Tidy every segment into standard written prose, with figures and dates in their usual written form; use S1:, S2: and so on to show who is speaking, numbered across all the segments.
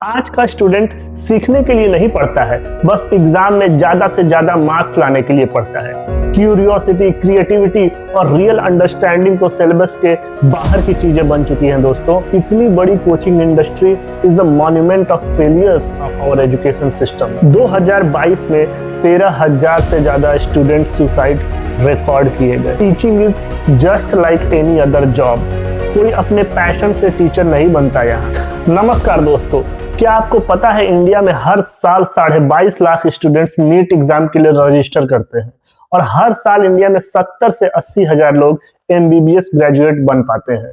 S1: आज का स्टूडेंट सीखने के लिए नहीं पढ़ता है, बस एग्जाम में ज्यादा से ज्यादा मार्क्स लाने के लिए पढ़ता है। क्यूरियोसिटी, क्रिएटिविटी और रियल अंडरस्टैंडिंग तो सिलेबस के बाहर की चीजें बन चुकी हैं दोस्तों। इतनी बड़ी coaching industry is the monument of failures of our education system. 2022 में 13,000 से ज्यादा स्टूडेंट सुसाइड्स रिकॉर्ड किए गए। Teaching is just like any other job. कोई अपने पैशन से टीचर नहीं बनता यहाँ। नमस्कार दोस्तों, क्या आपको पता है इंडिया में हर साल 22.5 लाख स्टूडेंट्स नीट एग्जाम के लिए रजिस्टर करते हैं और हर साल इंडिया में 70 से 80 हजार लोग एमबीबीएस ग्रेजुएट बन पाते हैं।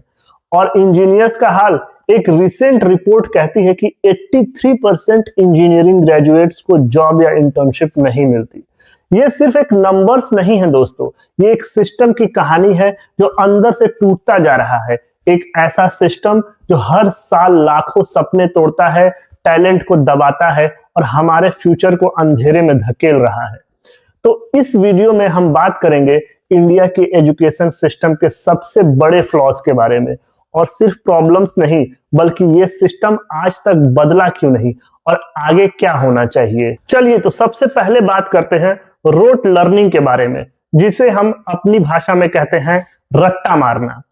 S1: और इंजीनियर्स का हाल, एक रिसेंट रिपोर्ट कहती है कि 83% इंजीनियरिंग ग्रेजुएट्स को जॉब या इंटर्नशिप नहीं मिलती। ये सिर्फ एक नंबर्स नहीं है दोस्तों, ये एक सिस्टम की कहानी है जो अंदर से टूटता जा रहा है। एक ऐसा सिस्टम जो हर साल लाखों सपने तोड़ता है, टैलेंट को दबाता है और हमारे फ्यूचर को अंधेरे में धकेल रहा है। तो इस वीडियो में हम बात करेंगे इंडिया के एजुकेशन सिस्टम के सबसे बड़े फ्लॉज के बारे में, और सिर्फ प्रॉब्लम्स नहीं बल्कि ये सिस्टम आज तक बदला क्यों नहीं और आगे क्या होना चाहिए। चलिए तो सबसे पहले बात करते हैं रोट लर्निंग के बारे में, जिसे हम अपनी भाषा में कहते हैं रट्टा मारना।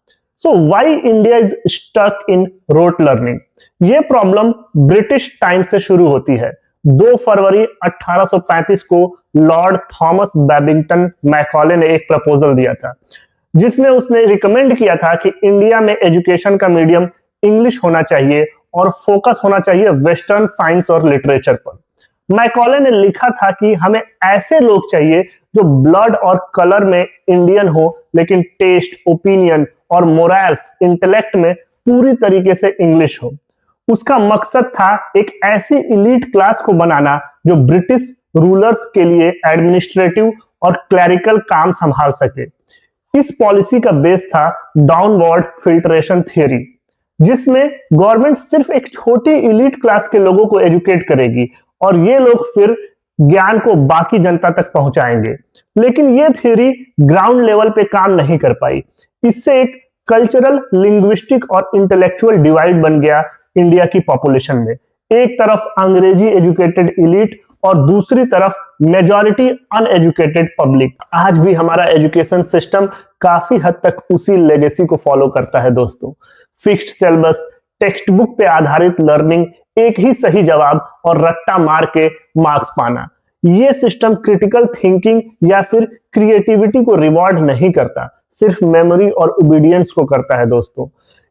S1: So why India is stuck in rote learning? ये प्रॉब्लम ब्रिटिश टाइम से शुरू होती है। 2 फरवरी 1835 को लॉर्ड थॉमस बेबिंगटन मैकॉले ने एक प्रपोजल दिया था, जिसमें उसने रिकमेंड किया था कि इंडिया में एजुकेशन का मीडियम इंग्लिश होना चाहिए और फोकस होना चाहिए वेस्टर्न साइंस और लिटरेचर पर। मैकॉले ने लिखा था कि हमें ऐसे लोग चाहिए जो ब्लड और कलर में इंडियन हो, लेकिन टेस्ट, ओपिनियन और मोरल्स, इंटेलेक्ट में पूरी तरीके से इंग्लिश हो। उसका मकसद था एक ऐसी इलीट क्लास को बनाना जो ब्रिटिश रूलर्स के लिए एडमिनिस्ट्रेटिव और क्लरिकल काम संभाल सके। इस पॉलिसी का बेस था डाउनवर्ड फिल्ट्रेशन थ्योरी, जिसमें गवर्नमेंट सिर्फ एक छोटी इलीट क्लास के लोगों को एजुकेट करेगी और ये लोग फिर ज्ञान को बाकी जनता तक पहुंचाएंगे। लेकिन ये थ्योरी ग्राउंड लेवल पे काम नहीं कर पाई। इससे एक कल्चरल, लिंग्विस्टिक और इंटेलेक्चुअल डिवाइड बन गया इंडिया की पॉपुलेशन में। एक तरफ अंग्रेजी एजुकेटेड इलीट और दूसरी तरफ मेजॉरिटी अनएजुकेटेड पब्लिक। आज भी हमारा एजुकेशन सिस्टम काफी हद तक उसी लेगेसी को फॉलो करता है दोस्तों। फिक्स्ड सिलेबस, टेक्स्ट बुक पे आधारित लर्निंग, एक ही सही जवाब और रट्टा मार के मार्क्स पाना। ये सिस्टम क्रिटिकल थिंकिंग या फिर क्रिएटिविटी को रिवॉर्ड नहीं करता, सिर्फ मेमोरी और ओबीडियंस को करता है दोस्तों।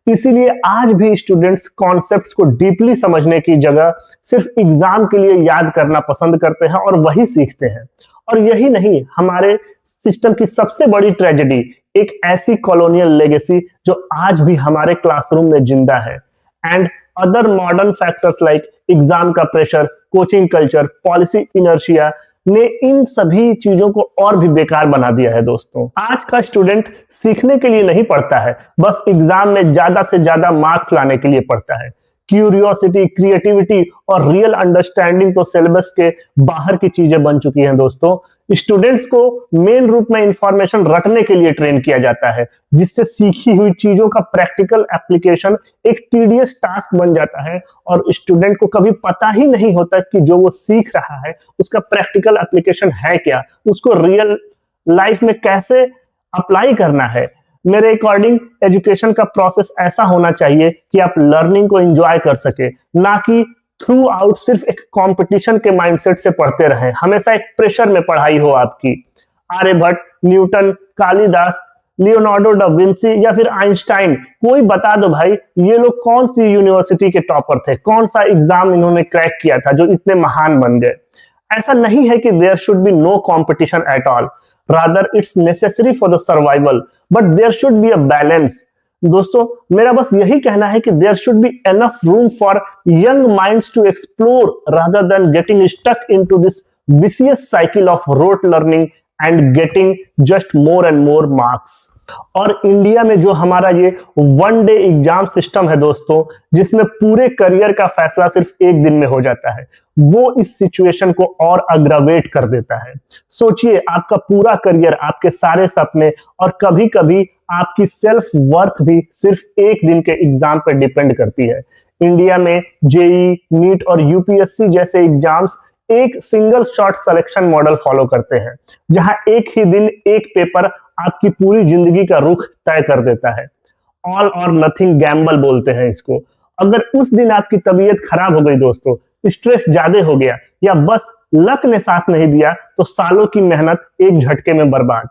S1: इसीलिए आज भी स्टूडेंट्स कॉन्सेप्ट्स को डीपली समझने की जगह सिर्फ एग्जाम के लिए याद करना पसंद करते हैं और वही सीखते हैं। और यही नहीं, हमारे सिस्टम की सबसे बड़ी ट्रेजेडी, एक ऐसी कॉलोनियल लेगेसी जो आज भी हमारे क्लासरूम में जिंदा है। And other modern factors like exam का pressure, coaching culture, policy inertia ने इन सभी चीजों को और भी बेकार बना दिया है दोस्तों। आज का स्टूडेंट सीखने के लिए नहीं पढ़ता है, बस एग्जाम में ज्यादा से ज्यादा मार्क्स लाने के लिए पढ़ता है। क्यूरियोसिटी, क्रिएटिविटी और रियल अंडरस्टैंडिंग तो सिलेबस के बाहर की चीजें बन चुकी हैं दोस्तों। स्टूडेंट्स को मेन रूप में इंफॉर्मेशन रटने के लिए ट्रेन किया जाता है, जिससे सीखी हुई चीजों का प्रैक्टिकल एप्लीकेशन एक टीडियस टास्क बन जाता है और स्टूडेंट को कभी पता ही नहीं होता कि जो वो सीख रहा है उसका प्रैक्टिकल एप्लीकेशन है क्या, उसको रियल लाइफ में कैसे अप्लाई करना है। मेरे अकॉर्डिंग एजुकेशन का प्रोसेस ऐसा होना चाहिए कि आप लर्निंग को एंजॉय कर सके, ना कि थ्रू आउट सिर्फ एक कंपटीशन के माइंडसेट से पढ़ते रहें। हमेशा एक प्रेशर में पढ़ाई हो आपकी। Aryabhatta, Newton, Kalidas, Leonardo da Vinci या फिर आइंस्टाइन, कोई बता दो भाई, ये लोग कौन सी यूनिवर्सिटी के टॉपर थे, कौन सा एग्जाम इन्होंने क्रैक किया था जो इतने महान बन गए। ऐसा नहीं है कि there should be no competition at all, rather it's necessary for the survival, but there should be a balance. दोस्तों, मेरा बस यही कहना है कि there should be enough room for young minds to explore rather than getting stuck into this vicious cycle of rote learning and getting just more and more marks. और India में जो हमारा ये 1 डे एग्जाम सिस्टम है दोस्तों, जिसमें पूरे career का फैसला सिर्फ एक दिन में हो जाता है, वो इस सिचुएशन को और अग्रावेट कर देता है। सोचिए, आपका पूरा करियर, आपके सारे सपने और कभी कभी आपकी सेल्फ वर्थ भी सिर्फ एक दिन के एग्जाम पर डिपेंड करती है। इंडिया में जेई, नीट और यूपीएससी जैसे एग्जाम्स एक single shot selection model follow करते हैं, जहां एक ही दिन एक पेपर आपकी पूरी जिंदगी का रुख तय कर देता है। ऑल और नथिंग गैम्बल बोलते हैं इसको। अगर उस दिन आपकी तबीयत खराब हो गई दोस्तों, स्ट्रेस ज्यादा हो गया या बस लक ने साथ नहीं दिया, तो सालों की मेहनत एक झटके में बर्बाद।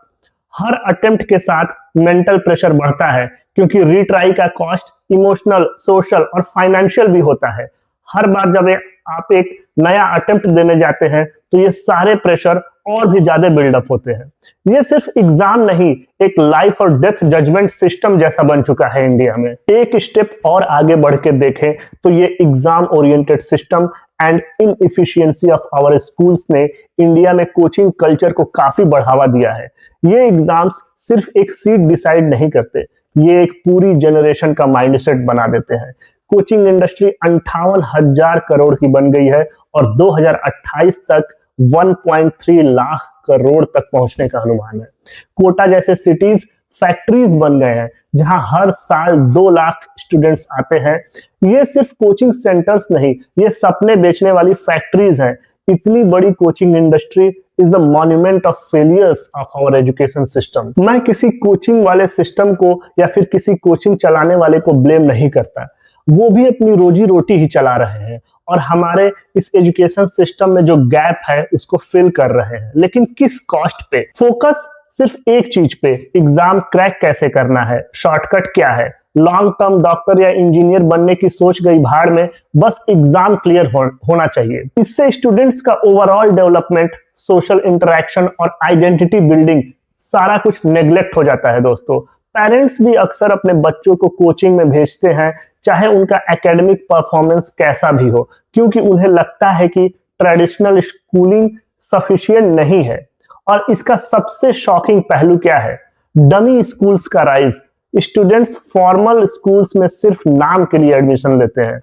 S1: हर अटेम्प्ट के साथ मेंटल प्रेशर बढ़ता है, क्योंकि रीट्राई का कॉस्ट इमोशनल, सोशल और फाइनेंशियल भी होता है। हर बार जब आप एक नया अटेम्प्ट देने जाते हैं तो ये सारे प्रेशर और भी ज्यादा बिल्डअप होते हैं। ये सिर्फ एग्जाम नहीं, एक लाइफ और डेथ जजमेंट सिस्टम जैसा बन चुका है इंडिया में। एक स्टेप और आगे बढ़ के देखें तो ये exam oriented system and inefficiency of our schools ने इंडिया में कोचिंग कल्चर को काफी बढ़ावा दिया है। ये एग्जाम्स सिर्फ एक सीट डिसाइड नहीं करते, ये एक पूरी जनरेशन का माइंडसेट बना देते हैं। कोचिंग इंडस्ट्री 58,000 करोड़ की बन गई है और 2028 तक 1.3 लाख करोड़ तक पहुंचने का अनुमान है। कोटा जैसे सिटीज फैक्ट्रीज बन गए हैं, जहां हर साल 2 लाख स्टूडेंट्स आते हैं। ये सिर्फ कोचिंग सेंटर्स नहीं, ये सपने बेचने वाली फैक्ट्रीज हैं। इतनी बड़ी coaching industry is the monument of failures of our education system. मैं किसी कोचिंग वाले सिस्टम को या फिर किसी कोचिंग चलाने वाले को ब्लेम नहीं करता, वो भी अपनी रोजी रोटी ही चला रहे हैं और हमारे इस एजुकेशन सिस्टम में जो गैप है उसको फिल कर रहे हैं। लेकिन किस कॉस्ट पे? फोकस सिर्फ एक चीज पे, एग्जाम क्रैक कैसे करना है, शॉर्टकट क्या है। लॉन्ग टर्म डॉक्टर या इंजीनियर बनने की सोच गई भाड़ में, बस एग्जाम क्लियर होना चाहिए। इससे स्टूडेंट्स का ओवरऑल डेवलपमेंट, सोशल इंटरेक्शन और आइडेंटिटी बिल्डिंग सारा कुछ नेग्लेक्ट हो जाता है दोस्तों। पेरेंट्स भी अक्सर अपने बच्चों को कोचिंग में भेजते हैं, चाहे उनका एकेडमिक परफॉर्मेंस कैसा भी हो, क्योंकि उन्हें लगता है कि ट्रेडिशनल स्कूलिंग सफिशिएंट नहीं है। और इसका सबसे शॉकिंग पहलू क्या है? डमी स्कूल्स का राइज। स्टूडेंट्स फॉर्मल स्कूल्स में सिर्फ नाम के लिए एडमिशन लेते हैं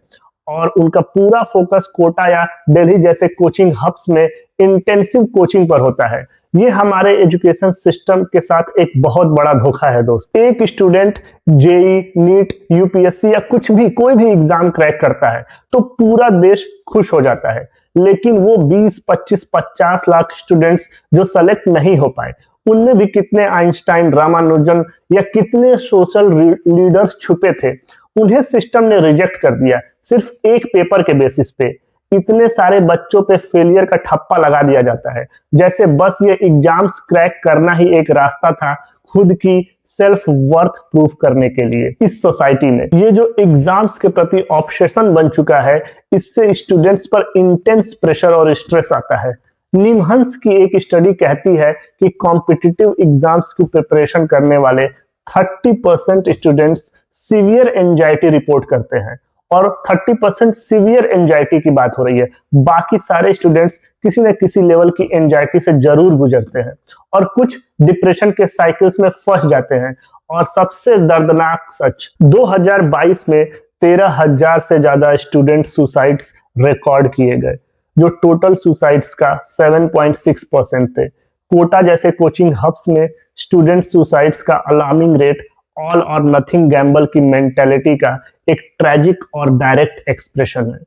S1: और उनका पूरा फोकस कोटा या दिल्ली जैसे कोचिंग हब्स में इंटेंसिव कोचिंग पर होता है। ये हमारे एजुकेशन सिस्टम के साथ एक बहुत बड़ा धोखा है दोस्त। एक स्टूडेंट जेई, नीट, यूपीएससी या कुछ भी कोई भी एग्जाम क्रैक करता है तो पूरा देश खुश हो जाता है, लेकिन वो 20, 25, 50 लाख स्टूडेंट्स जो सेलेक्ट नहीं हो पाए, उनमें भी कितने आइंस्टाइन, रामानुजन या कितने सोशल लीडर्स छुपे थे, उन्हें सिस्टम ने रिजेक्ट कर दिया सिर्फ एक पेपर के बेसिस पे। इतने सारे बच्चों पे फेलियर का ठप्पा लगा दिया जाता है, जैसे बस ये एग्जाम्स क्रैक करना ही एक रास्ता था खुद की सेल्फ वर्थ प्रूफ करने के लिए। इस सोसाइटी में ये जो एग्जाम्स के प्रति ऑब्सेशन बन चुका है, इससे स्टूडेंट्स पर इंटेंस प्रेशर और स्ट्रेस आता है। निमहंस की एक स्टडी कहती है कि कॉम्पिटिटिव एग्जाम्स की प्रिपरेशन करने वाले 30% स्टूडेंट्स सीवियर एंजाइटी रिपोर्ट करते हैं, और 30% सीवियर एंजाइटी की बात हो रही है। बाकी सारे स्टूडेंट्स किसी न किसी लेवल की एंजाइटी से जरूर गुजरते हैं और कुछ डिप्रेशन के साइकिल्स में फंस जाते हैं। और सबसे दर्दनाक सच, 2022 में 13,000 से ज्यादा स्टूडेंट सुसाइड्स रिकॉर्ड किए गए, जो टोटल सुसाइड्स का 7.6% थे। कोटा जैसे कोचिंग हब्स में स्टूडेंट सुसाइड्स का अलार्मिंग रेट ऑल और नथिंग गैम्बल की मेंटेलिटी का एक ट्रैजिक और डायरेक्ट एक्सप्रेशन है।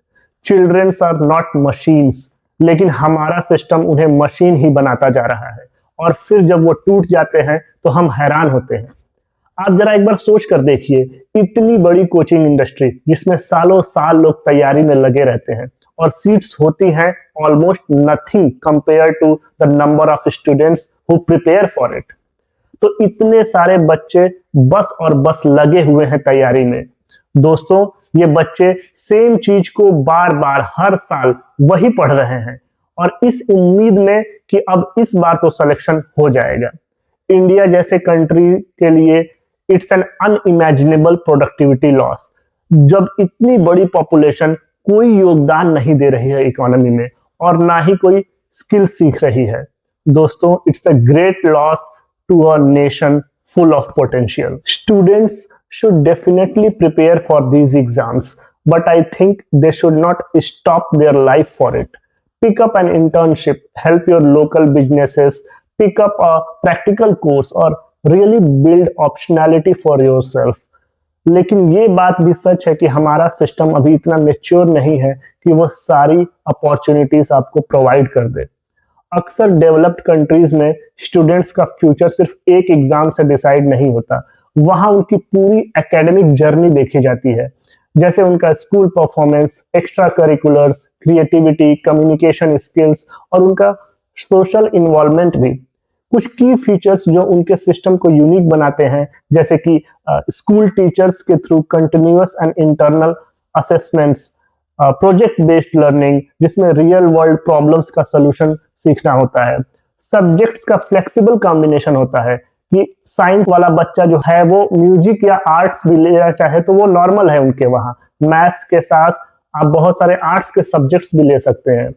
S1: चिल्ड्रंस आर नॉट मशीन्स, लेकिन हमारा सिस्टम उन्हें मशीन ही बनाता जा रहा है, और फिर जब वो टूट जाते हैं तो हम हैरान होते हैं। आप जरा एक बार सोच कर देखिए, इतनी बड़ी कोचिंग इंडस्ट्री जिसमें सालों साल लोग तैयारी में लगे रहते हैं और सीट्स होती हैं almost nothing compare to the number of students who prepare for it. तो इतने सारे बच्चे बस और बस लगे हुए हैं तैयारी में। दोस्तों, ये बच्चे सेम चीज को बार बार हर साल वही पढ़ रहे हैं और इस उम्मीद में कि अब इस बार तो सिलेक्शन हो जाएगा। इंडिया जैसे कंट्री के लिए it's an unimaginable productivity loss, जब इतनी बड़ी पॉपुलेशन कोई योगदान नहीं दे रही है इकोनॉमी में और ना ही कोई स्किल सीख रही है। दोस्तों, it's a great loss to a nation full of potential. Students should definitely prepare for these exams, but I think they should not stop their life for it. Pick up an internship, help your local businesses, pick up a practical course, or really build optionality for yourself. लेकिन ये बात भी सच है कि हमारा system अभी इतना mature नहीं है कि वो सारी अपॉर्चुनिटीज आपको प्रोवाइड कर दे। अक्सर डेवलप्ड कंट्रीज में स्टूडेंट्स का फ्यूचर सिर्फ एक एग्जाम से डिसाइड नहीं होता, वहां उनकी पूरी एकेडमिक जर्नी देखी जाती है, जैसे उनका school performance, extra curriculars, creativity, communication skills और उनका सोशल इन्वॉल्वमेंट भी। कुछ की फीचर्स जो उनके सिस्टम को यूनिक बनाते हैं, जैसे कि स्कूल टीचर्स के through continuous and internal assessments, project based learning जिसमें रियल वर्ल्ड प्रॉब्लम्स का सॉल्यूशन सीखना होता है, सब्जेक्ट्स का फ्लेक्सिबल कॉम्बिनेशन होता है कि साइंस वाला बच्चा जो है वो म्यूजिक या आर्ट्स भी लेना चाहे तो वो नॉर्मल है उनके वहाँ, मैथ्स के साथ आप बहुत सारे आर्ट्स के सब्जेक्ट्स भी ले सकते हैं।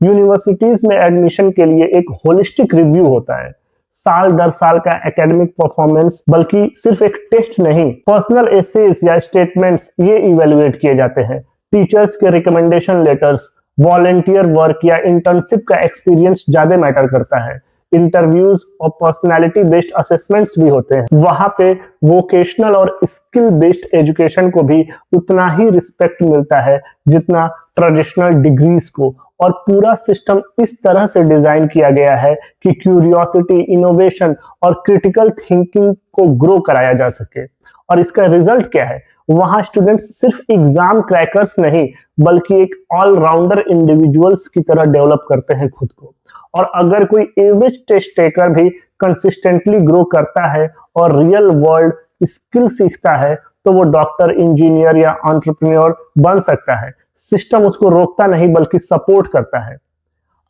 S1: यूनिवर्सिटीज में एडमिशन के लिए एक होलिस्टिक रिव्यू होता है, साल दर साल का एकेडमिक परफॉर्मेंस, बल्कि सिर्फ एक टेस्ट नहीं, पर्सनल एसेज या स्टेटमेंट्स ये इवेलुएट किए जाते हैं। टीचर्स के रिकमेंडेशन लेटर्स, वॉलेंटियर वर्क या इंटर्नशिप का एक्सपीरियंस ज्यादा मैटर करता है। इंटरव्यूज और पर्सनालिटी बेस्ड असेसमेंट्स भी होते हैं। वहां पे वोकेशनल और स्किल बेस्ड एजुकेशन को भी उतना ही रिस्पेक्ट मिलता है जितना ट्रेडिशनल डिग्रीज को। और पूरा सिस्टम इस तरह से डिजाइन किया गया है कि क्यूरियोसिटी, इनोवेशन और क्रिटिकल थिंकिंग को ग्रो कराया जा सके। और इसका रिजल्ट क्या है? वहां स्टूडेंट्स सिर्फ एग्जाम क्रैकर्स नहीं बल्कि एक ऑलराउंडर इंडिविजुअल्स की तरह डेवलप करते हैं खुद को। और अगर कोई एवरेज टेस्ट टेकर भी कंसिस्टेंटली ग्रो करता है और रियल वर्ल्ड स्किल सीखता है तो वो डॉक्टर, इंजीनियर या एंटरप्रेन्योर बन सकता है। सिस्टम उसको रोकता नहीं बल्कि सपोर्ट करता है।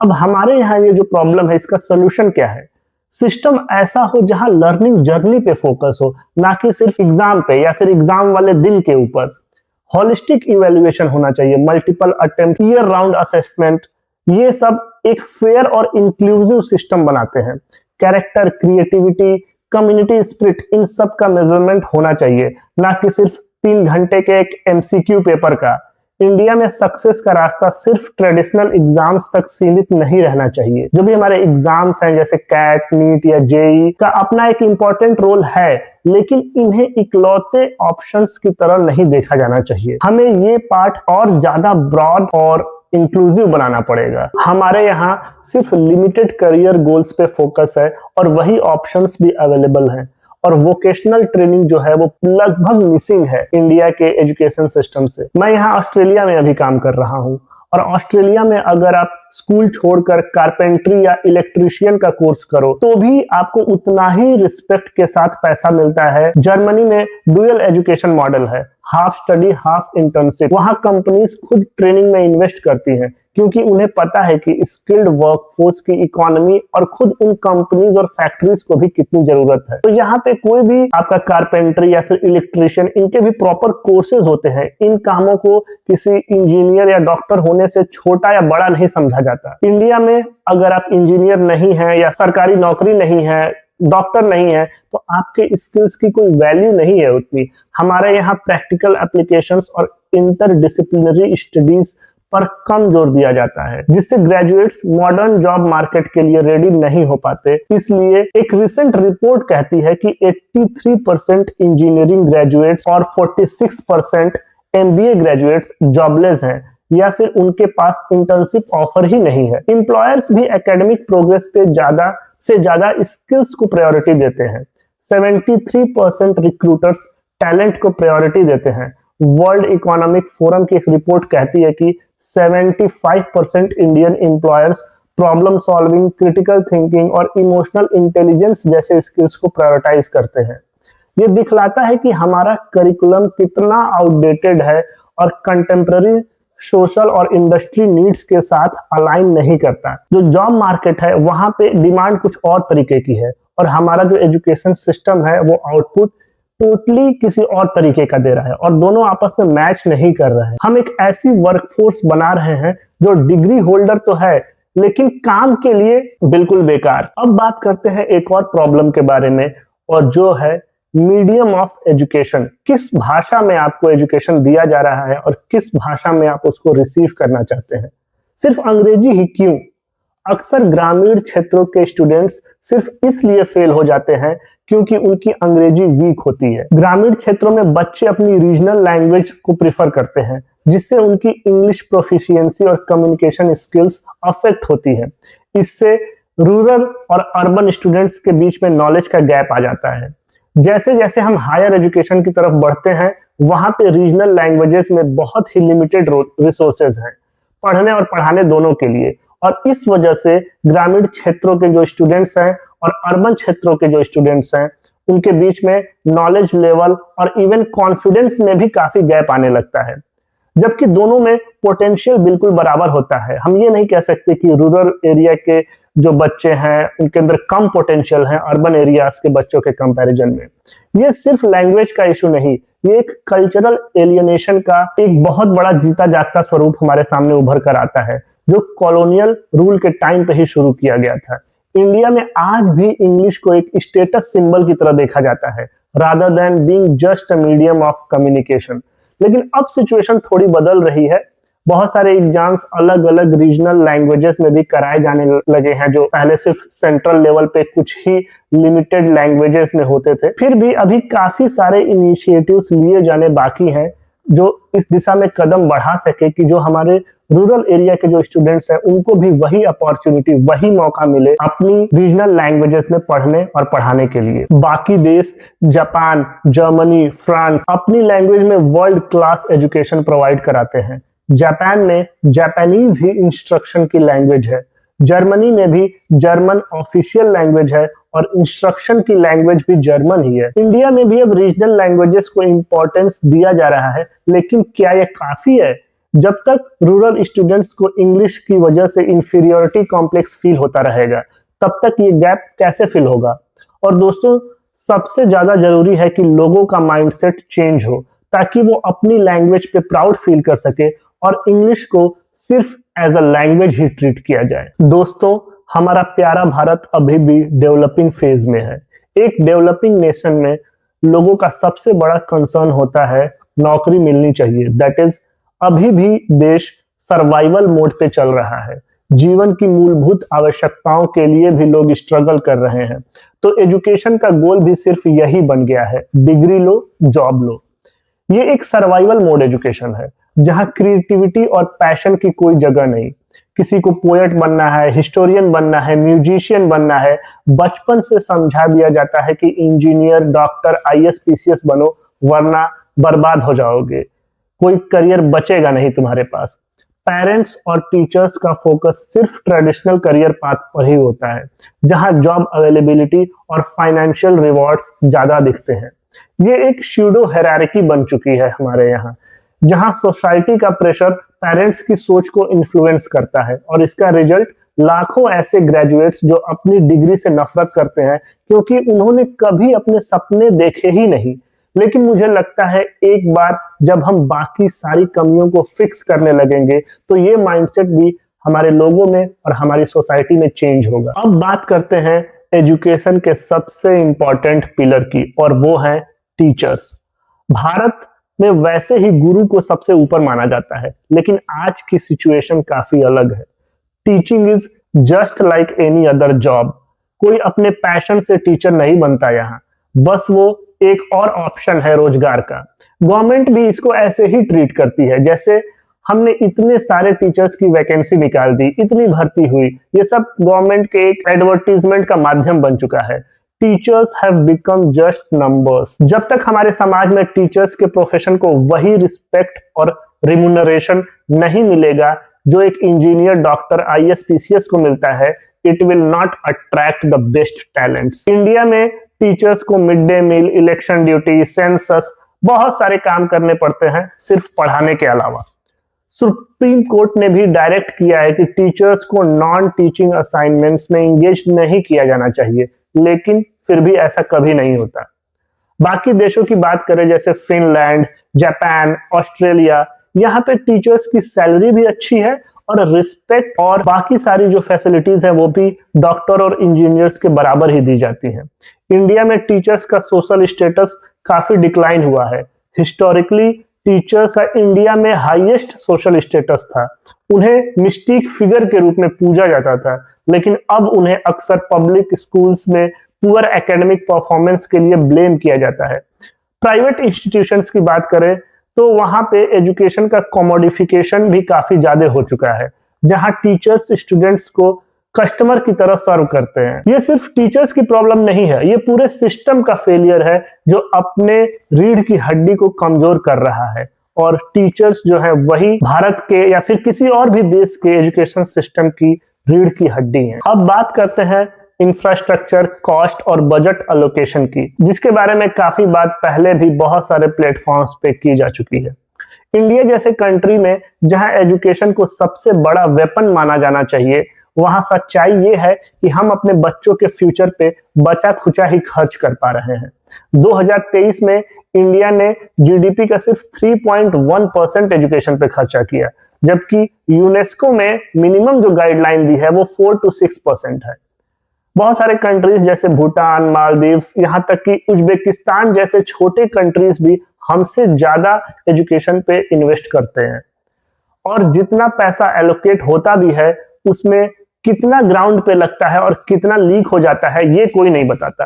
S1: अब हमारे यहाँ ये जो प्रॉब्लम है इसका सोल्यूशन क्या है? सिस्टम ऐसा हो जहां लर्निंग जर्नी पे फोकस हो, ना कि सिर्फ एग्जाम पे या फिर एग्जाम वाले दिन के ऊपर। होलिस्टिक इवैल्यूएशन होना चाहिए, multiple attempt, year round assessment, ये सब एक फेयर और इंक्लूसिव सिस्टम बनाते हैं। कैरेक्टर, क्रिएटिविटी, कम्युनिटी स्पिरिट, इन सब का मेजरमेंट होना चाहिए, ना कि सिर्फ 3 घंटे के एक एमसीक्यू पेपर का। इंडिया में सक्सेस का रास्ता सिर्फ ट्रेडिशनल एग्जाम्स तक सीमित नहीं रहना चाहिए। जो भी हमारे एग्जाम्स हैं जैसे कैट, नीट या जेई का अपना एक इम्पोर्टेंट रोल है, लेकिन इन्हें इकलौते ऑप्शंस की तरह नहीं देखा जाना चाहिए। हमें ये पार्ट और ज्यादा ब्रॉड और इंक्लूसिव बनाना पड़ेगा। हमारे यहाँ सिर्फ लिमिटेड करियर गोल्स पे फोकस है और वही ऑप्शंस भी अवेलेबल हैं। और वोकेशनल ट्रेनिंग जो है वो लगभग मिसिंग है इंडिया के एजुकेशन सिस्टम से। मैं यहाँ ऑस्ट्रेलिया में अभी काम कर रहा हूँ और ऑस्ट्रेलिया में अगर आप स्कूल छोड़कर कारपेंट्री या इलेक्ट्रीशियन का कोर्स करो तो भी आपको उतना ही रिस्पेक्ट के साथ पैसा मिलता है। जर्मनी में डुअल एजुकेशन मॉडल है, हाफ स्टडी हाफ इंटर्नशिप। वहां कंपनीज खुद ट्रेनिंग में इन्वेस्ट करती हैं क्योंकि उन्हें पता है कि स्किल्ड वर्कफोर्स की इकोनॉमी और खुद उन कंपनीज और फैक्ट्रीज को भी कितनी जरूरत है। तो यहाँ पे कोई भी आपका कारपेंटर या फिर इलेक्ट्रीशियन, इनके भी प्रॉपर कोर्सेज होते हैं। इन कामों को किसी इंजीनियर या डॉक्टर होने से छोटा या बड़ा नहीं समझा जाता। इंडिया में अगर आप इंजीनियर नहीं है या सरकारी नौकरी नहीं है, डॉक्टर नहीं है, तो आपके स्किल्स की कोई वैल्यू नहीं है उतनी। हमारे यहाँ प्रैक्टिकल एप्लीकेशंस और इंटरडिसिप्लिनरी स्टडीज पर कम जोर दिया जाता है, जिससे ग्रेजुएट्स मॉडर्न जॉब मार्केट के लिए रेडी नहीं हो पाते। इसलिए एक रिसेंट रिपोर्ट कहती है कि 83% इंजीनियरिंग ग्रेजुएट्स और 46% एमबीए ग्रेजुएट्स जॉबलेस हैं या फिर उनके पास इंटर्नशिप ऑफर ही नहीं है। एम्प्लॉयर्स भी एकेडमिक प्रोग्रेस पे ज्यादा से ज्यादा स्किल्स को प्रायोरिटी देते हैं। 73% रिक्रूटर्स टैलेंट को प्रायोरिटी देते हैं। वर्ल्ड इकोनॉमिक फोरम की एक रिपोर्ट कहती है कि 75% Indian employers problem solving, critical thinking और इमोशनल इंटेलिजेंस जैसे स्किल्स को प्रायोरिटाइज करते हैं। ये दिखलाता है कि हमारा करिकुलम कितना आउटडेटेड है और कंटेम्पररी सोशल और इंडस्ट्री नीड्स के साथ अलाइन नहीं करता। जो जॉब मार्केट है वहां पे डिमांड कुछ और तरीके की है और हमारा जो एजुकेशन सिस्टम है वो आउटपुट टोटली किसी और तरीके का दे रहा है और दोनों आपस में मैच नहीं कर रहे हैं। हम एक ऐसी वर्कफोर्स बना रहे हैं जो डिग्री होल्डर तो है लेकिन काम के लिए बिल्कुल बेकार। अब बात करते हैं एक और प्रॉब्लम के बारे में, और जो है मीडियम ऑफ एजुकेशन। किस भाषा में आपको एजुकेशन दिया जा रहा है और किस भाषा में आप उसको रिसीव करना चाहते हैं। सिर्फ अंग्रेजी ही क्यों? अक्सर ग्रामीण क्षेत्रों के स्टूडेंट्स सिर्फ इसलिए फेल हो जाते हैं क्योंकि उनकी अंग्रेजी वीक होती है। ग्रामीण क्षेत्रों में बच्चे अपनी रीजनल लैंग्वेज को प्रेफर करते हैं, जिससे उनकी इंग्लिश प्रोफिशिएंसी और कम्युनिकेशन स्किल्स अफेक्ट होती है। इससे रूरल और अर्बन स्टूडेंट्स के बीच में नॉलेज का गैप आ जाता है। जैसे जैसे हम हायर एजुकेशन की तरफ बढ़ते हैं, वहां पे रीजनल लैंग्वेजेस में बहुत ही लिमिटेड रिसोर्सेज हैं पढ़ने और पढ़ाने दोनों के लिए, और इस वजह से ग्रामीण क्षेत्रों के जो स्टूडेंट्स हैं और अर्बन क्षेत्रों के जो स्टूडेंट्स हैं, उनके बीच में नॉलेज लेवल और इवन कॉन्फिडेंस में भी काफी गैप आने लगता है, जबकि दोनों में पोटेंशियल बिल्कुल बराबर होता है। हम ये नहीं कह सकते कि रूरल एरिया के जो बच्चे हैं उनके अंदर कम पोटेंशियल है अर्बन एरियाज के बच्चों के कंपैरिजन में। ये सिर्फ लैंग्वेज का इशू नहीं, ये एक कल्चरल एलियनेशन का एक बहुत बड़ा जीता जागता स्वरूप हमारे सामने उभर कर आता है, जो कॉलोनियल रूल के टाइम पे ही शुरू किया गया था। इंडिया में आज भी इंग्लिश को एक स्टेटस सिंबल की तरह देखा जाता है, rather than being just a medium of communication. लेकिन अब सिचुएशन थोड़ी बदल रही है। बहुत सारे एग्जाम्स अलग अलग रीजनल लैंग्वेजेस में भी कराए जाने लगे हैं, जो पहले सिर्फ सेंट्रल लेवल पे कुछ ही लिमिटेड लैंग्वेजेस में होते थे। फिर भी अभी काफी सारे इनिशिएटिव्स लिए जाने बाकी हैं जो इस दिशा में कदम बढ़ा सके कि जो हमारे रूरल एरिया के जो स्टूडेंट्स हैं उनको भी वही अपॉर्चुनिटी, वही मौका मिले अपनी रीजनल लैंग्वेजेस में पढ़ने और पढ़ाने के लिए। बाकी देश जापान, जर्मनी, फ्रांस अपनी लैंग्वेज में वर्ल्ड क्लास एजुकेशन प्रोवाइड कराते हैं। जापान में जापानीज ही इंस्ट्रक्शन की लैंग्वेज है, जर्मनी में भी जर्मन ऑफिशियल लैंग्वेज है और इंस्ट्रक्शन की लैंग्वेज भी जर्मन ही है। इंडिया में भी अब रीजनल लैंग्वेजेस को इंपॉर्टेंस दिया जा रहा है, लेकिन क्या यह काफी है? जब तक रूरल स्टूडेंट्स को इंग्लिश की वजह से इंफीरियोरिटी कॉम्प्लेक्स फील होता रहेगा, तब तक ये गैप कैसे फिल होगा? और दोस्तों, सबसे ज्यादा जरूरी है कि लोगों का माइंडसेट चेंज हो, ताकि वो अपनी लैंग्वेज पे प्राउड फील कर सके और इंग्लिश को सिर्फ एज अ लैंग्वेज ही ट्रीट किया जाए। दोस्तों, हमारा प्यारा भारत अभी भी डेवलपिंग फेज में है। एक डेवलपिंग नेशन में लोगों का सबसे बड़ा कंसर्न होता है नौकरी मिलनी चाहिए। दैट इज, अभी भी देश सर्वाइवल मोड पे चल रहा है। जीवन की मूलभूत आवश्यकताओं के लिए भी लोग स्ट्रगल कर रहे हैं। तो एजुकेशन का गोल भी सिर्फ यही बन गया है, डिग्री लो, जॉब लो। ये एक सर्वाइवल मोड एजुकेशन है जहां क्रिएटिविटी और पैशन की कोई जगह नहीं। किसी को पोएट बनना है, हिस्टोरियन बनना है, म्यूजिशियन बनना है, बचपन से समझा दिया जाता है कि इंजीनियर, डॉक्टर, आईएएस, पीसीएस बनो, वरना बर्बाद हो जाओगे, कोई करियर बचेगा नहीं तुम्हारे पास। पेरेंट्स और टीचर्स का फोकस सिर्फ ट्रेडिशनल करियर पाथ पर ही होता है, जहां जॉब अवेलेबिलिटी और फाइनेंशियल रिवॉर्ड्स ज्यादा दिखते हैं। ये एक स्यूडो हायरार्की बन चुकी है हमारे यहाँ, जहां सोसाइटी का प्रेशर पेरेंट्स की सोच को इन्फ्लुएंस करता है, और इसका रिजल्ट लाखों ऐसे ग्रेजुएट्स जो अपनी डिग्री से नफरत करते हैं क्योंकि उन्होंने कभी अपने सपने देखे ही नहीं। लेकिन मुझे लगता है एक बार जब हम बाकी सारी कमियों को फिक्स करने लगेंगे तो ये माइंडसेट भी हमारे लोगों में और हमारी सोसाइटी में चेंज होगा। अब बात करते हैं एजुकेशन के सबसे इंपॉर्टेंट पिलर की, और वो है टीचर्स। भारत में वैसे ही गुरु को सबसे ऊपर माना जाता है, लेकिन आज की सिचुएशन काफी अलग है। Teaching is just like any other job. कोई अपने पैशन से टीचर नहीं बनता यहाँ, बस वो एक और ऑप्शन है रोजगार का। गवर्नमेंट भी इसको ऐसे ही ट्रीट करती है, जैसे हमने इतने सारे टीचर्स की वैकेंसी निकाल दी, इतनी भर्ती हुई, ये सब गवर्नमेंट के एक एडवर्टीजमेंट का माध्यम बन चुका है। Teachers have become just numbers. जब तक हमारे समाज में टीचर्स के प्रोफेशन को वही रिस्पेक्ट और रिम्यूनरेशन नहीं मिलेगा जो एक इंजीनियर, डॉक्टर, आईएएस, पीसीएस को मिलता है, it will not attract the best talents. India में टीचर्स को mid day meal, election duty, census, बहुत सारे काम करने पड़ते हैं सिर्फ पढ़ाने के अलावा। सुप्रीम कोर्ट ने भी डायरेक्ट किया है कि टीचर्स को नॉन टीचिंग असाइनमेंट्स में इंगेज नहीं किया जाना चाहिए, लेकिन फिर भी ऐसा कभी नहीं होता। बाकी देशों की बात करें जैसे फिनलैंड, जापान, ऑस्ट्रेलिया, यहाँ पे टीचर्स की सैलरी भी अच्छी है और रिस्पेक्ट और बाकी सारी जो फैसिलिटीज है वो भी डॉक्टर और इंजीनियर्स के बराबर ही दी जाती हैं। इंडिया में टीचर्स का सोशल स्टेटस काफी डिक्लाइन हुआ है। हिस्टोरिकली टीचर्स का इंडिया में हाईएस्ट सोशल स्टेटस था। उन्हें मिस्टिक फिगर के रूप में पूजा जाता था, लेकिन अब उन्हें अक्सर पब्लिक स्कूल्स में पुअर एकेडमिक परफॉर्मेंस के लिए ब्लेम किया जाता है। प्राइवेट इंस्टीट्यूशंस की बात करें तो वहां पे एजुकेशन का कमोडिफिकेशन भी काफी ज्यादा हो चुका है, जहां टीचर्स स्टूडेंट्स को कस्टमर की तरह सर्व करते हैं। ये सिर्फ टीचर्स की प्रॉब्लम नहीं है, ये पूरे सिस्टम का फेलियर है जो अपने रीढ़ की हड्डी को कमजोर कर रहा है। और टीचर्स जो है वही भारत के या फिर किसी और भी देश के एजुकेशन सिस्टम की रीढ़ की हड्डी है। अब बात करते हैं इंफ्रास्ट्रक्चर, कॉस्ट और बजट एलोकेशन की, जिसके बारे में काफी बात पहले भी बहुत सारे प्लेटफॉर्म्स पे की जा चुकी है। इंडिया जैसे कंट्री में जहां एजुकेशन को सबसे बड़ा वेपन माना जाना चाहिए, वहां सच्चाई ये है कि हम अपने बच्चों के फ्यूचर पे बचा खुचा ही खर्च कर पा रहे हैं। 2023 में इंडिया ने जीडीपी का सिर्फ 3.1% एजुकेशन पे खर्चा किया, जबकि यूनेस्को में मिनिमम जो गाइडलाइन दी है वो 4 to 6% है। बहुत सारे कंट्रीज जैसे भूटान, मालदीव्स, यहाँ तक कि उज्बेकिस्तान जैसे छोटे कंट्रीज भी हमसे ज्यादा एजुकेशन पे इन्वेस्ट करते हैं। और जितना पैसा एलोकेट होता भी है उसमें कितना ग्राउंड पे लगता है और कितना लीक हो जाता है ये कोई नहीं बताता।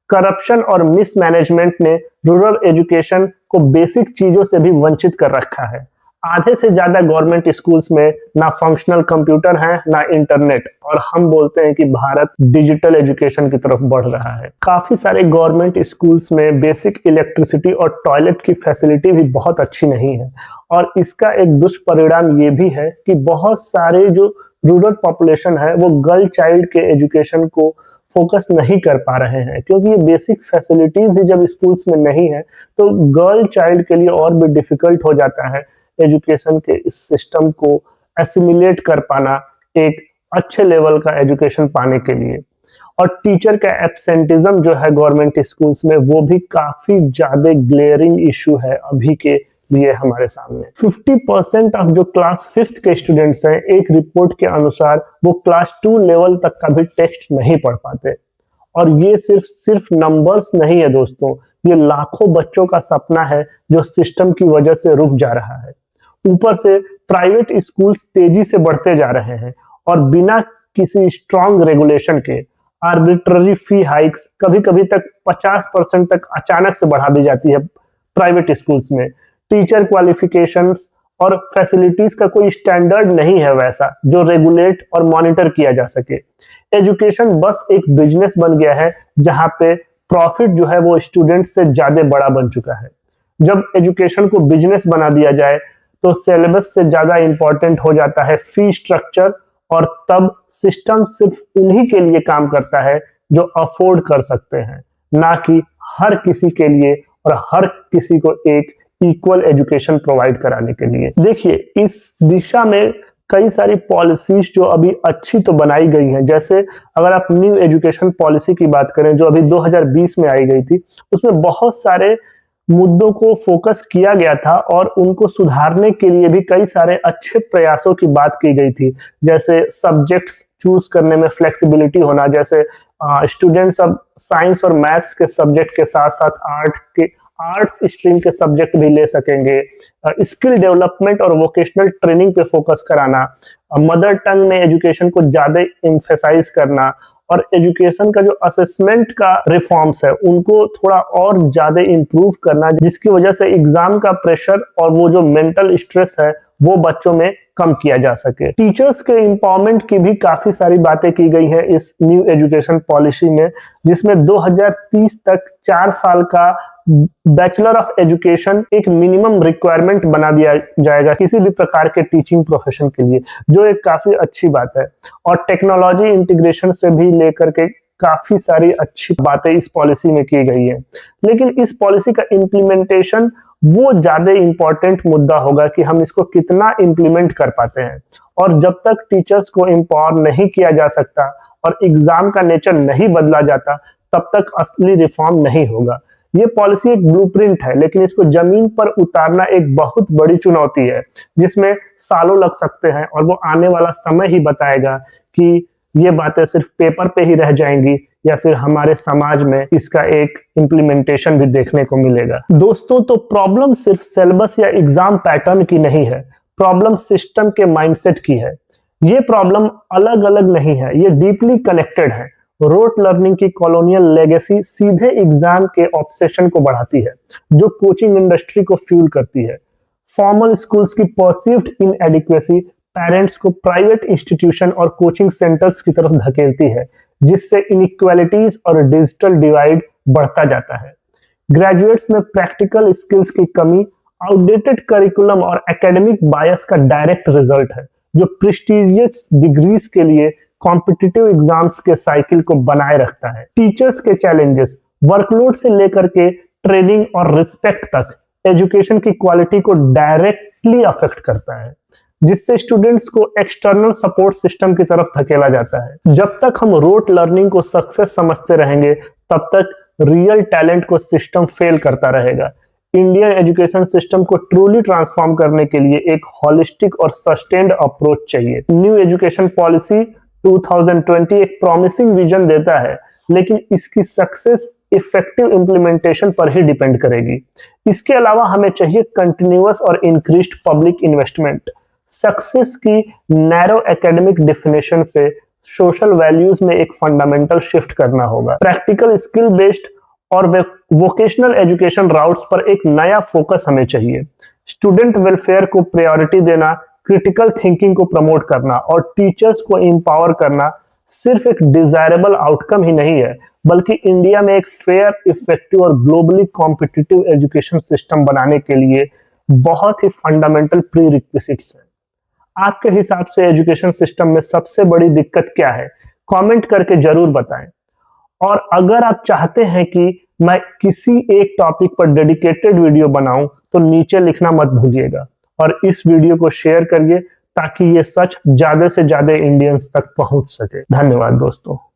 S1: करप्शन और मिसमैनेजमेंट ने रूरल एजुकेशन को बेसिक चीजों से भी वंचित कर रखा है। आधे से ज्यादा गवर्नमेंट स्कूल्स में ना फंक्शनल कंप्यूटर है ना इंटरनेट, और हम बोलते हैं कि भारत डिजिटल एजुकेशन की तरफ बढ़ रहा है। काफी सारे गवर्नमेंट स्कूल्स में बेसिक इलेक्ट्रिसिटी और टॉयलेट की फैसिलिटी भी बहुत अच्छी नहीं है, और इसका एक दुष्परिणाम ये भी है कि बहुत सारे जो रूरल पॉपुलेशन है वो गर्ल चाइल्ड के एजुकेशन को फोकस नहीं कर पा रहे हैं, क्योंकि ये बेसिक फैसिलिटीज ही जब स्कूल्स में नहीं है तो गर्ल चाइल्ड के लिए और भी डिफिकल्ट हो जाता है एजुकेशन के इस सिस्टम को एसिमिलेट कर पाना, एक अच्छे लेवल का एजुकेशन पाने के लिए। और टीचर का एब्सेंटिज्म जो है गवर्नमेंट स्कूल्स में वो भी काफी ज्यादा ग्लेयरिंग इशू है अभी के लिए हमारे सामने। 50% ऑफ जो क्लास 5th के स्टूडेंट्स हैं, एक रिपोर्ट के अनुसार वो क्लास 2 लेवल तक का भी टेक्स्ट नहीं पढ़ पाते। और ये सिर्फ नंबर्स नहीं है दोस्तों, ये लाखों बच्चों का सपना है जो सिस्टम की वजह से रुक जा रहा है। ऊपर से प्राइवेट स्कूल्स तेजी से बढ़ते जा रहे हैं और बिना किसी स्ट्रॉन्ग रेगुलेशन के आर्बिट्ररी फी हाइक्स कभी कभी तक 50% तक अचानक से बढ़ा दी जाती है प्राइवेट स्कूल्स में। टीचर क्वालिफिकेशंस और फैसिलिटीज का कोई स्टैंडर्ड नहीं है वैसा जो रेगुलेट और मॉनिटर किया जा सके। एजुकेशन बस एक बिजनेस बन गया है जहां पे प्रॉफिट जो है वो स्टूडेंट से ज्यादा बड़ा बन चुका है। जब एजुकेशन को बिजनेस बना दिया जाए तो सिलेबस से ज्यादा इंपॉर्टेंट हो जाता है फी स्ट्रक्चर, और तब सिस्टम सिर्फ उन्हीं के लिए काम करता है जो अफोर्ड कर सकते हैं, ना कि हर किसी के लिए और हर किसी को एक इक्वल एजुकेशन प्रोवाइड कराने के लिए। देखिए, इस दिशा में कई सारी पॉलिसीज जो अभी अच्छी तो बनाई गई हैं, जैसे अगर आप न्यू एजुकेशन पॉलिसी की बात करें जो अभी 2020 में आई गई थी, उसमें बहुत सारे मुद्दों को फोकस किया गया था और उनको सुधारने के लिए भी कई सारे अच्छे प्रयासों की बात की गई थी। जैसे सब्जेक्ट्स चूज करने में फ्लेक्सिबिलिटी होना, जैसे स्टूडेंट्स अब साइंस और मैथ्स के सब्जेक्ट के साथ साथ आर्ट्स स्ट्रीम के सब्जेक्ट भी ले सकेंगे। स्किल डेवलपमेंट और वोकेशनल ट्रेनिंग पे फोकस कराना, मदर टंग में एजुकेशन को ज्यादा एम्फेसाइज करना, और एजुकेशन का जो असेसमेंट का रिफॉर्म्स है उनको थोड़ा और ज्यादा इंप्रूव करना, जिसकी वजह से एग्जाम का प्रेशर और वो जो मेंटल स्ट्रेस है वो बच्चों में कम किया जा सके। टीचर्स के एम्पावरमेंट की भी काफी सारी बातें की गई हैं इस न्यू एजुकेशन पॉलिसी में, जिसमें 2030 तक 4 साल का बैचलर ऑफ एजुकेशन एक मिनिमम रिक्वायरमेंट बना दिया जाएगा किसी भी प्रकार के टीचिंग प्रोफेशन के लिए, जो एक काफी अच्छी बात है। और टेक्नोलॉजी इंटीग्रेशन से भी लेकर के काफी सारी अच्छी बातें इस पॉलिसी में की गई है। लेकिन इस पॉलिसी का इम्प्लीमेंटेशन वो ज्यादा इंपॉर्टेंट मुद्दा होगा कि हम इसको कितना इंप्लीमेंट कर पाते हैं। और जब तक टीचर्स को एम्पावर नहीं किया जा सकता और एग्जाम का नेचर नहीं बदला जाता, तब तक असली रिफॉर्म नहीं होगा। ये पॉलिसी एक ब्लूप्रिंट है, लेकिन इसको जमीन पर उतारना एक बहुत बड़ी चुनौती है जिसमें सालों लग सकते हैं, और वो आने वाला समय ही बताएगा कि ये बातें सिर्फ पेपर पे ही रह जाएंगी या फिर हमारे समाज में इसका एक इम्प्लीमेंटेशन भी देखने को मिलेगा। दोस्तों, तो प्रॉब्लम सिर्फ सिलेबस या एग्जाम पैटर्न की नहीं है, प्रॉब्लम सिस्टम के माइंडसेट की है। ये प्रॉब्लम अलग अलग नहीं है, ये डीपली कनेक्टेड है। रोट लर्निंग की कॉलोनियल लेगेसी सीधे एग्जाम के ऑब्सेशन को बढ़ाती है, जो कोचिंग इंडस्ट्री को फ्यूल करती है। फॉर्मल स्कूल्स की परसीव्ड इनएडिक्वेसी पेरेंट्स को प्राइवेट इंस्टीट्यूशन और कोचिंग सेंटर्स की तरफ धकेलती है, जिससे इनइक्वालिटीज और डिजिटल डिवाइड बढ़ता जाता है। ग्रेजुएट्स में प्रैक्टिकल स्किल्स की कमी, आउटडेटेड करिकुलम और एकेडमिक बायस का डायरेक्ट रिजल्ट है, जो प्रेस्टिजियस डिग्रीज के लिए कॉम्पिटिटिव एग्जाम्स के साइकिल को बनाए रखता है। टीचर्स के चैलेंजेस, वर्कलोड से लेकर के ट्रेनिंग और रिस्पेक्ट तक एजुकेशन की क्वालिटी को डायरेक्टली अफेक्ट करता है, जिससे स्टूडेंट्स को एक्सटर्नल सपोर्ट सिस्टम की तरफ धकेला जाता है। जब तक हम रोट लर्निंग को सक्सेस समझते रहेंगे, तब तक रियल टैलेंट को सिस्टम फेल करता रहेगा। इंडियन एजुकेशन सिस्टम को ट्रूली ट्रांसफॉर्म करने के लिए एक हॉलिस्टिक और सस्टेन्ड अप्रोच चाहिए। न्यू एजुकेशन पॉलिसी 2020 एक प्रॉमिसिंग विजन देता है, लेकिन इसकी सक्सेस इफेक्टिव इंप्लीमेंटेशन पर ही डिपेंड करेगी। इसके अलावा हमें चाहिए कंटिन्यूअस और इंक्रीज्ड पब्लिक इन्वेस्टमेंट। सक्सेस की नैरो एकेडमिक डेफिनेशन से सोशल वैल्यूज में एक फंडामेंटल शिफ्ट करना होगा। प्रैक्टिकल स्किल बेस्ड और वोकेशनल एजुकेशन राउट्स पर एक नया फोकस हमें चाहिए। स्टूडेंट वेलफेयर को प्रायोरिटी देना, क्रिटिकल थिंकिंग को प्रमोट करना और टीचर्स को एम्पावर करना सिर्फ एक डिजायरेबल आउटकम ही नहीं है, बल्कि इंडिया में एक फेयर, इफेक्टिव और ग्लोबली कॉम्पिटिटिव एजुकेशन सिस्टम बनाने के लिए बहुत ही फंडामेंटल प्री रिक्विजिट्स हैं। आपके हिसाब से एजुकेशन सिस्टम में सबसे बड़ी दिक्कत क्या है? कमेंट करके जरूर बताएं। और अगर आप चाहते हैं कि मैं किसी एक टॉपिक पर डेडिकेटेड वीडियो बनाऊं, तो नीचे लिखना मत भूलिएगा और इस वीडियो को शेयर करिए, ताकि ये सच ज्यादा से ज्यादा इंडियंस तक पहुंच सके। धन्यवाद दोस्तों।